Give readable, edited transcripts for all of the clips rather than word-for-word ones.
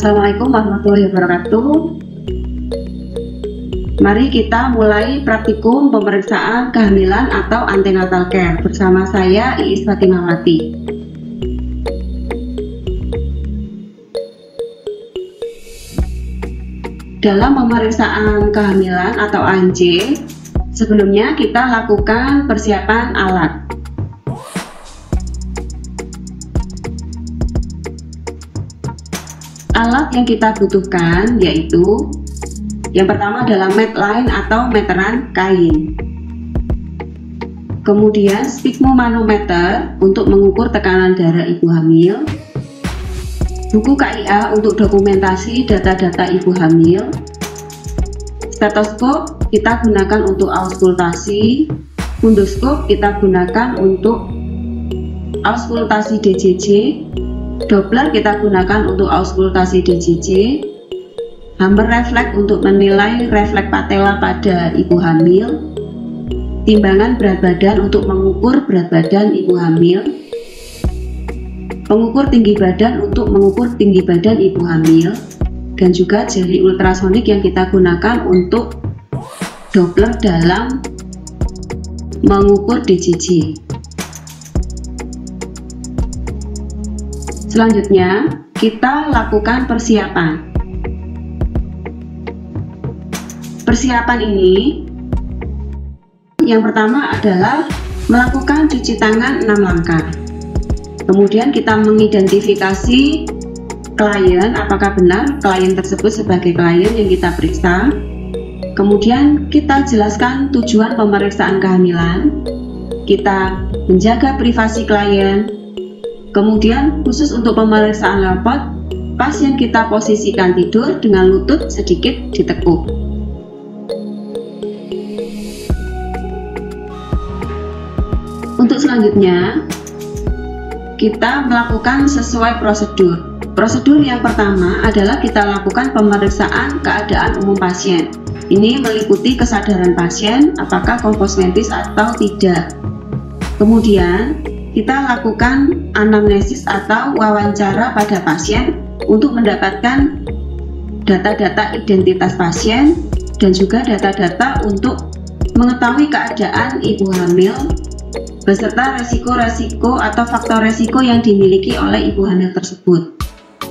Assalamualaikum warahmatullahi wabarakatuh. Mari kita mulai praktikum pemeriksaan kehamilan atau antenatal care bersama saya Iis Fatimawati. Dalam pemeriksaan kehamilan atau ANC, sebelumnya kita lakukan persiapan alat. Alat yang kita butuhkan yaitu yang pertama adalah medline atau meteran kain. Kemudian sphygmomanometer untuk mengukur tekanan darah ibu hamil. Buku KIA untuk dokumentasi data-data ibu hamil. Stetoskop kita gunakan untuk auskultasi. Fundoskop kita gunakan untuk auskultasi DJJ. Doppler kita gunakan untuk auskultasi DJJ. Hammer refleks untuk menilai refleks patella pada ibu hamil. Timbangan berat badan untuk mengukur berat badan ibu hamil. Pengukur tinggi badan untuk mengukur tinggi badan ibu hamil. Dan juga jari ultrasonik yang kita gunakan untuk Doppler dalam mengukur DJJ. Selanjutnya, kita lakukan persiapan. Persiapan ini, yang pertama adalah melakukan cuci tangan 6 langkah. Kemudian kita mengidentifikasi klien, apakah benar klien tersebut sebagai klien yang kita periksa. Kemudian kita jelaskan tujuan pemeriksaan kehamilan. Kita menjaga privasi klien. Kemudian khusus untuk pemeriksaan lepot, pasien kita posisikan tidur dengan lutut sedikit ditekuk. Untuk selanjutnya, kita melakukan sesuai prosedur. Prosedur yang pertama adalah kita lakukan pemeriksaan keadaan umum pasien. Ini meliputi kesadaran pasien, apakah kompos mentis atau tidak. Kemudian, kita lakukan anamnesis atau wawancara pada pasien untuk mendapatkan data-data identitas pasien dan juga data-data untuk mengetahui keadaan ibu hamil beserta resiko-resiko atau faktor resiko yang dimiliki oleh ibu hamil tersebut.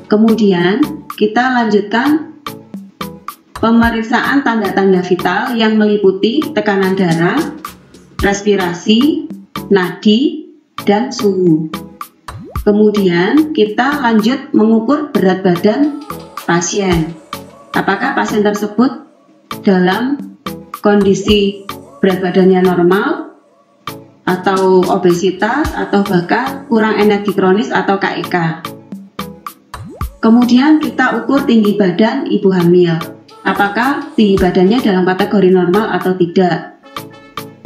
Kemudian kita lanjutkan pemeriksaan tanda-tanda vital yang meliputi tekanan darah, respirasi, nadi, dan suhu. Kemudian kita lanjut mengukur berat badan pasien. Apakah pasien tersebut dalam kondisi berat badannya normal atau obesitas atau bahkan kurang energi kronis atau KEK. Kemudian kita ukur tinggi badan ibu hamil. Apakah tinggi badannya dalam kategori normal atau tidak.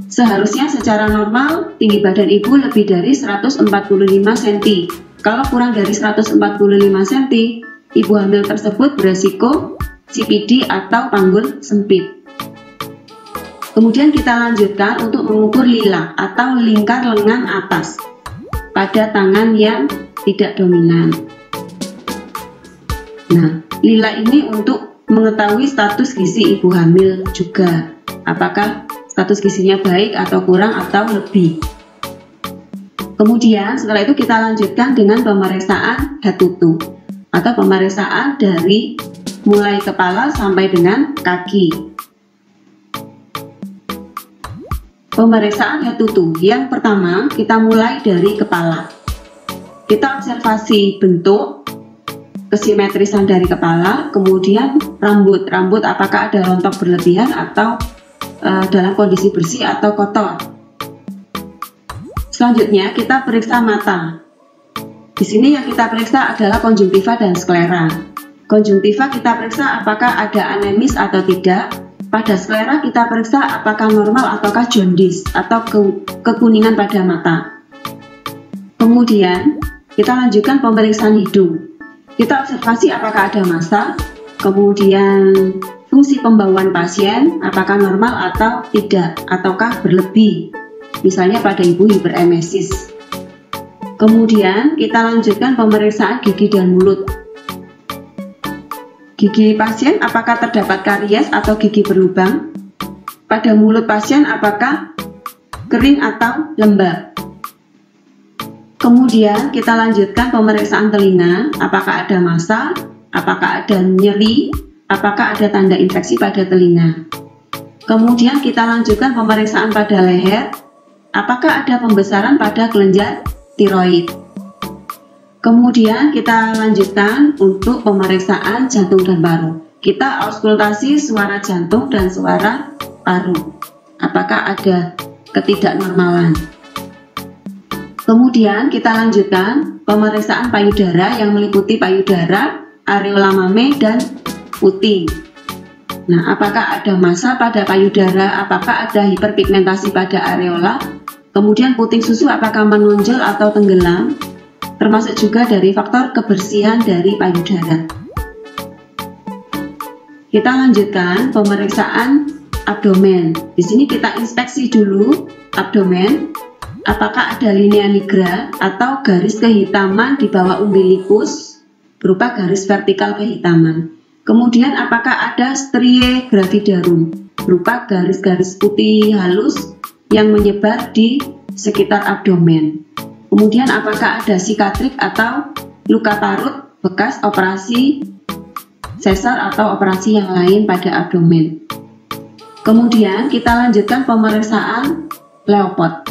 Seharusnya secara normal tinggi badan ibu lebih dari 145 cm. Kalau kurang dari 145 cm, ibu hamil tersebut beresiko CPD atau panggul sempit. Kemudian kita lanjutkan untuk mengukur lila atau lingkar lengan atas pada tangan yang tidak dominan. Nah, lila ini untuk mengetahui status gizi ibu hamil juga. Apakah status gizinya baik atau kurang atau lebih. Kemudian setelah itu kita lanjutkan dengan pemeriksaan head to toe atau pemeriksaan dari mulai kepala sampai dengan kaki. Pemeriksaan head to toe yang pertama kita mulai dari kepala. Kita observasi bentuk, kesimetrisan dari kepala, kemudian rambut apakah ada rontok berlebihan atau dalam kondisi bersih atau kotor. Selanjutnya kita periksa mata. Di sini yang kita periksa adalah konjungtiva dan sklera. Konjungtiva kita periksa apakah ada anemis atau tidak. Pada sklera kita periksa apakah normal ataukah jaundice atau kekuningan pada mata. Kemudian kita lanjutkan pemeriksaan hidung. Kita observasi apakah ada massa. Kemudian fungsi pembauan pasien apakah normal atau tidak, ataukah berlebih, misalnya pada ibu hiperemesis. Kemudian kita lanjutkan pemeriksaan gigi dan mulut. Gigi pasien apakah terdapat karies atau gigi berlubang? Pada mulut pasien apakah kering atau lembab? Kemudian kita lanjutkan pemeriksaan telinga, apakah ada massa, apakah ada nyeri, apakah ada tanda infeksi pada telinga. Kemudian kita lanjutkan pemeriksaan pada leher, apakah ada pembesaran pada kelenjar tiroid. Kemudian kita lanjutkan untuk pemeriksaan jantung dan paru. Kita auskultasi suara jantung dan suara paru. Apakah ada ketidaknormalan? Kemudian kita lanjutkan pemeriksaan payudara yang meliputi payudara, areola mame, dan puting. Nah, apakah ada massa pada payudara? Apakah ada hiperpigmentasi pada areola? Kemudian puting susu apakah menonjol atau tenggelam? Termasuk juga dari faktor kebersihan dari payudara. Kita lanjutkan pemeriksaan abdomen. Di sini kita inspeksi dulu abdomen, apakah ada linea nigra atau garis kehitaman di bawah umbilikus berupa garis vertikal kehitaman. Kemudian apakah ada striae gravidarum berupa garis-garis putih halus yang menyebar di sekitar abdomen. Kemudian apakah ada sikatrik atau luka parut bekas operasi sesar atau operasi yang lain pada abdomen. Kemudian kita lanjutkan pemeriksaan Leopard.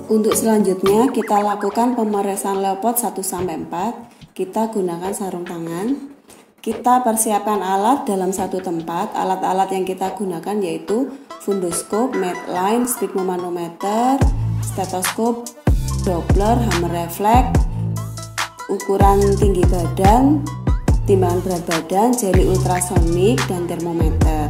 Untuk selanjutnya kita lakukan pemeriksaan Leopard 1-4. Kita gunakan sarung tangan. Kita persiapkan alat dalam satu tempat. Alat-alat yang kita gunakan yaitu fundoskop, medline, sphygmomanometer, stetoskop, Doppler, hammer refleks, ukuran tinggi badan, timbangan berat badan, jeli ultrasonik, dan termometer.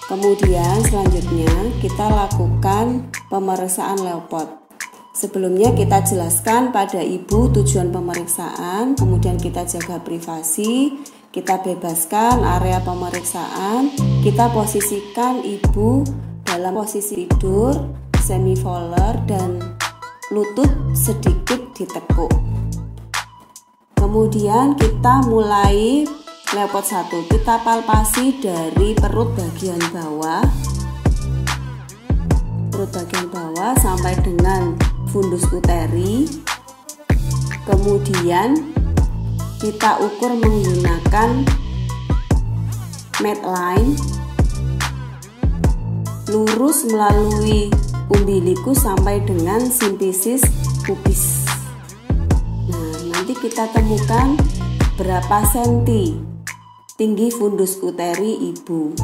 Kemudian selanjutnya kita lakukan pemeriksaan Leopard. Sebelumnya kita jelaskan pada ibu tujuan pemeriksaan, kemudian kita jaga privasi, kita bebaskan area pemeriksaan, kita posisikan ibu dalam posisi tidur, semivolar, dan lutut sedikit ditekuk. Kemudian kita mulai Leopard 1. Kita palpasi dari perut bagian bawah sampai dengan fundus uteri. Kemudian kita ukur menggunakan medline lurus melalui umbilikus sampai dengan simfisis pubis. Nah, nanti kita temukan berapa senti tinggi fundus uteri ibu.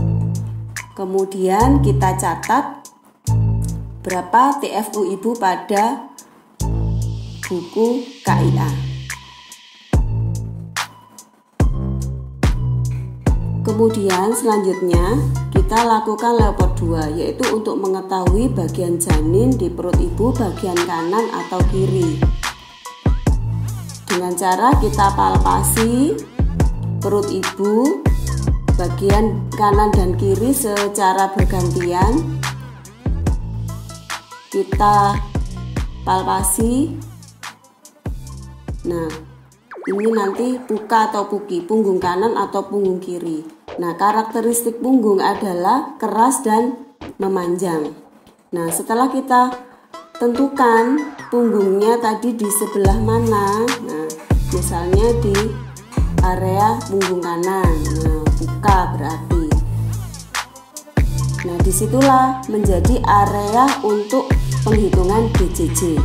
Kemudian kita catat berapa TFU ibu pada buku KIA. Kemudian selanjutnya kita lakukan Leopard 2, yaitu untuk mengetahui bagian janin di perut ibu bagian kanan atau kiri. Dengan cara kita palpasi perut ibu bagian kanan dan kiri secara bergantian. Kita palpasi. Nah, ini nanti puka atau puki, punggung kanan atau punggung kiri. Nah, karakteristik punggung adalah keras dan memanjang. Nah, setelah kita tentukan punggungnya tadi di sebelah mana, nah, misalnya di area punggung kanan, nah, puka berarti. Nah, disitulah menjadi area untuk penghitungan BJJ,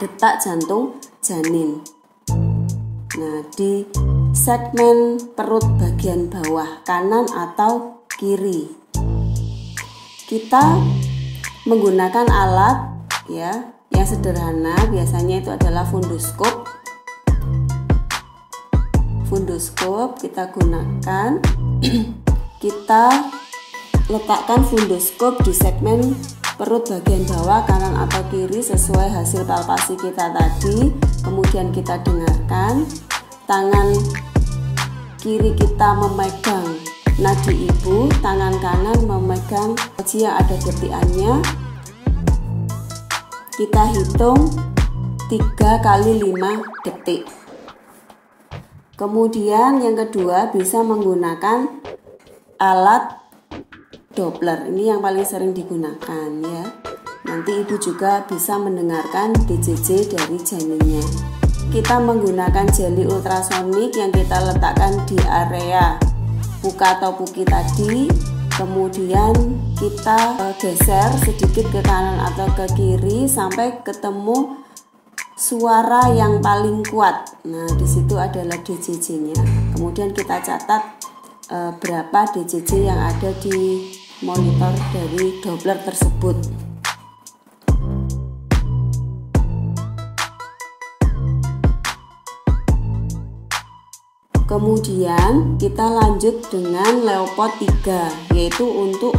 detak jantung janin. Nah, di segmen perut bagian bawah kanan atau kiri kita menggunakan alat ya yang sederhana, biasanya itu adalah fundoskop. Kita gunakan kita letakkan fundoskop di segmen perut bagian bawah kanan atau kiri sesuai hasil palpasi kita tadi. Kemudian kita dengarkan, tangan kiri kita memegang nadi ibu, tangan kanan memegang uji yang ada detikannya. Kita hitung 3 kali 5 detik. Kemudian yang kedua bisa menggunakan alat Doppler. Ini yang paling sering digunakan ya. Nanti ibu juga bisa mendengarkan DJJ dari janinnya. Kita menggunakan jeli ultrasonik yang kita letakkan di area puka atau puki tadi. Kemudian kita geser sedikit ke kanan atau ke kiri sampai ketemu suara yang paling kuat. Nah, di situ adalah DJJ-nya. Kemudian kita catat berapa DJJ yang ada di monitor dari Doppler tersebut. Kemudian kita lanjut dengan Leopard 3, yaitu untuk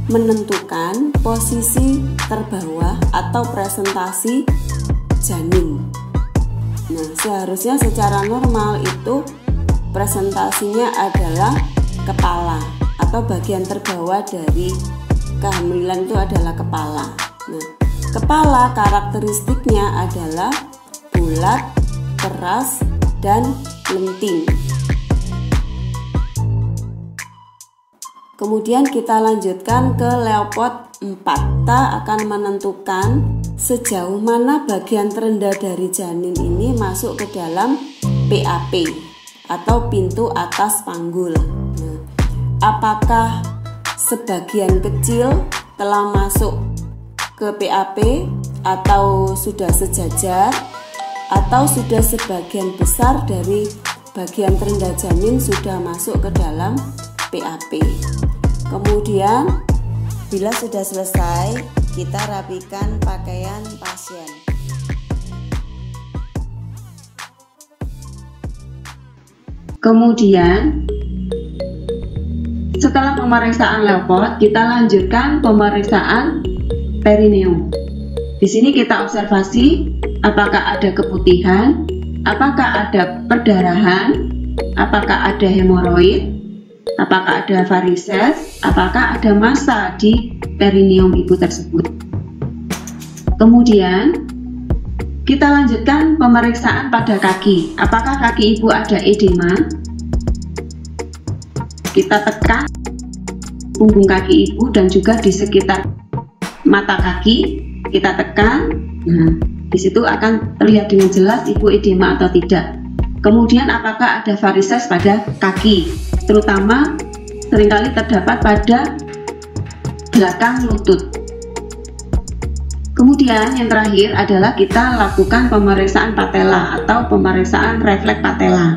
menentukan posisi terbawah atau presentasi janin. Nah, seharusnya secara normal itu presentasinya adalah kepala atau bagian terbawah dari kehamilan itu adalah kepala. Nah, kepala karakteristiknya adalah bulat, keras, dan lenting. Kemudian kita lanjutkan ke Leopard 4. Kita akan menentukan sejauh mana bagian terendah dari janin ini masuk ke dalam PAP atau pintu atas panggul. Nah, apakah sebagian kecil telah masuk ke PAP atau sudah sejajar, atau sudah sebagian besar dari bagian terendah janin sudah masuk ke dalam PAP. Kemudian bila sudah selesai, kita rapikan pakaian pasien. Kemudian setelah pemeriksaan Leopard, kita lanjutkan pemeriksaan perineum. Di sini kita observasi apakah ada keputihan, apakah ada perdarahan, apakah ada hemoroid, apakah ada varises, apakah ada massa di perineum ibu tersebut. Kemudian kita lanjutkan pemeriksaan pada kaki. Apakah kaki ibu ada edema? Kita tekan punggung kaki ibu dan juga di sekitar mata kaki kita tekan. Nah, di situ akan terlihat dengan jelas ibu edema atau tidak. Kemudian apakah ada varises pada kaki, terutama seringkali terdapat pada belakang lutut. Kemudian yang terakhir adalah kita lakukan pemeriksaan patella atau pemeriksaan refleks patella.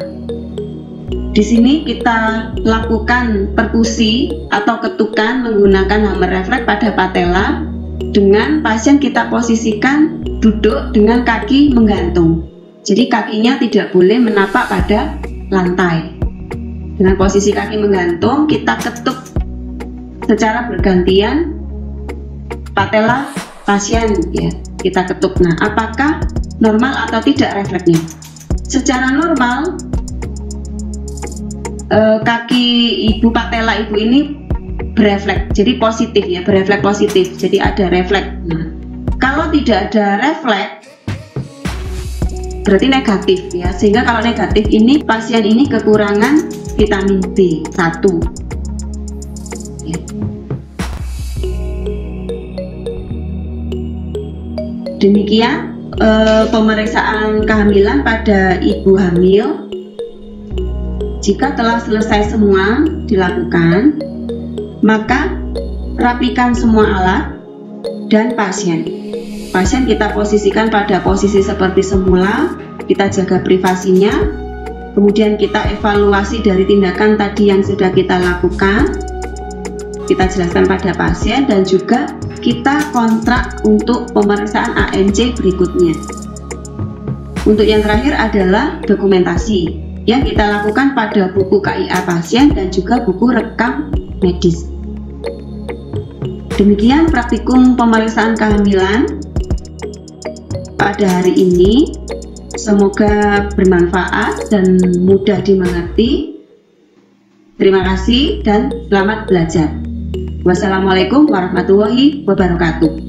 Di sini kita lakukan perkusi atau ketukan menggunakan hammer refleks pada patella dengan pasien kita posisikan duduk dengan kaki menggantung. Jadi kakinya tidak boleh menapak pada lantai. Dengan posisi kaki menggantung, kita ketuk secara bergantian patella pasien ya. Kita ketuk. Nah, apakah normal atau tidak refleksnya? Secara normal kaki ibu, patella ibu ini berefleks, jadi positif ya, berefleks positif, jadi ada refleks. Nah, kalau tidak ada refleks berarti negatif ya, sehingga kalau negatif ini pasien ini kekurangan vitamin B1 ya. Demikian pemeriksaan kehamilan pada ibu hamil. Jika telah selesai semua dilakukan, maka rapikan semua alat dan pasien. Pasien kita posisikan pada posisi seperti semula, kita jaga privasinya, kemudian kita evaluasi dari tindakan tadi yang sudah kita lakukan, kita jelaskan pada pasien, dan juga kita kontrak untuk pemeriksaan ANC berikutnya. Untuk yang terakhir adalah dokumentasi yang kita lakukan pada buku KIA pasien dan juga buku rekam medis. Demikian praktikum pemeriksaan kehamilan pada hari ini. Semoga bermanfaat dan mudah dimengerti. Terima kasih dan selamat belajar. Wassalamualaikum warahmatullahi wabarakatuh.